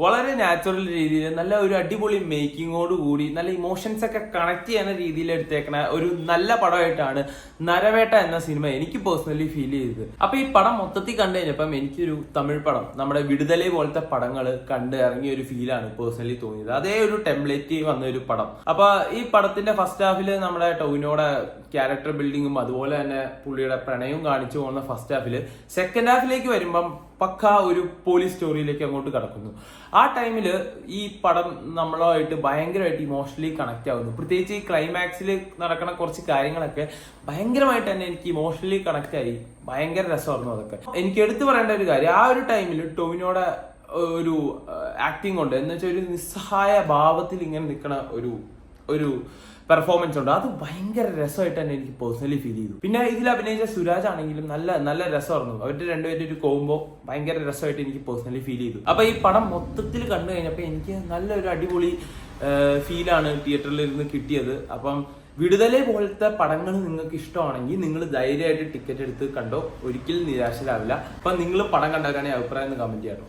വളരെ നാച്ചുറൽ രീതിയിൽ നല്ല ഒരു അടിപൊളി മേക്കിങ്ങോട് കൂടി നല്ല ഇമോഷൻസ് ഒക്കെ കണക്ട് ചെയ്യുന്ന രീതിയിൽ എടുത്തേക്കണ ഒരു നല്ല പടമായിട്ടാണ് നരവേട്ട എന്ന സിനിമ എനിക്ക് പേഴ്സണലി ഫീൽ ചെയ്തത്. അപ്പൊ ഈ പടം മൊത്തത്തിൽ കണ്ടു കഴിഞ്ഞപ്പം എനിക്കൊരു തമിഴ് പടം, നമ്മുടെ വിടുതലൈ പോലത്തെ പടങ്ങൾ കണ്ട് ഇറങ്ങിയ ഒരു ഫീലാണ് പേഴ്സണലി തോന്നിയത്. അതേ ഒരു ടെംപ്ലേറ്റ് വന്ന ഒരു പടം. അപ്പൊ ഈ പടത്തിന്റെ ഫസ്റ്റ് ഹാഫില് നമ്മുടെ ടൊവിനോയുടെ ക്യാരക്ടർ ബിൽഡിങ്ങും അതുപോലെ തന്നെ പുള്ളിയുടെ പ്രണയവും കാണിച്ചു പോകുന്ന ഫസ്റ്റ് ഹാഫില്, സെക്കൻഡ് ഹാഫിലേക്ക് വരുമ്പം പക്ക ഒരു പോലീസ് സ്റ്റോറിയിലേക്ക് അങ്ങോട്ട് കടക്കുന്നു. ആ ടൈമിൽ ഈ പടം നമ്മളായിട്ട് ഭയങ്കരമായിട്ട് ഇമോഷണലി കണക്ട് ആവുന്നു. പ്രത്യേകിച്ച് ഈ ക്ലൈമാക്സിൽ നടക്കുന്ന കുറച്ച് കാര്യങ്ങളൊക്കെ ഭയങ്കരമായിട്ട് തന്നെ എനിക്ക് ഇമോഷണലി കണക്ട് ആയി. ഭയങ്കര രസമായിരുന്നു അതൊക്കെ. എനിക്ക് എടുത്തു പറയേണ്ട ഒരു കാര്യം, ആ ഒരു ടൈമിൽ ടൊവിനോയുടെ ഒരു ആക്ടിങ് ഉണ്ട് എന്ന് വെച്ചാൽ ഒരു നിസ്സഹായ ഭാവത്തിൽ ഇങ്ങനെ നിൽക്കണ ഒരു പെർഫോമൻസ് ഉണ്ട്. അത് ഭയങ്കര രസമായിട്ട് തന്നെ എനിക്ക് പേഴ്സണലി ഫീൽ ചെയ്തു. പിന്നെ ഇതിൽ അഭിനയിച്ച സുരാജ് ആണെങ്കിലും നല്ല രസമായിരുന്നു. അവരുടെ രണ്ടുപേരുടെ ഒരു കോംബോ ഭയങ്കര രസമായിട്ട് എനിക്ക് പേഴ്സണലി ഫീൽ ചെയ്തു. അപ്പൊ ഈ പടം മൊത്തത്തിൽ കണ്ടു കഴിഞ്ഞപ്പോൾ എനിക്ക് നല്ലൊരു അടിപൊളി ഫീലാണ് തിയേറ്ററിൽ ഇരുന്ന് കിട്ടിയത്. അപ്പം വിടുതലൈ പോലത്തെ പടങ്ങൾ നിങ്ങൾക്ക് ഇഷ്ടമാണെങ്കിൽ നിങ്ങൾ ധൈര്യമായിട്ട് ടിക്കറ്റ് എടുത്ത് കണ്ടോ, ഒരിക്കലും നിരാശരാവില്ല. അപ്പൊ നിങ്ങൾ പടം കണ്ടവരാണെങ്കിൽ അഭിപ്രായം ഒന്ന് കമന്റ് ചെയ്യാറോ.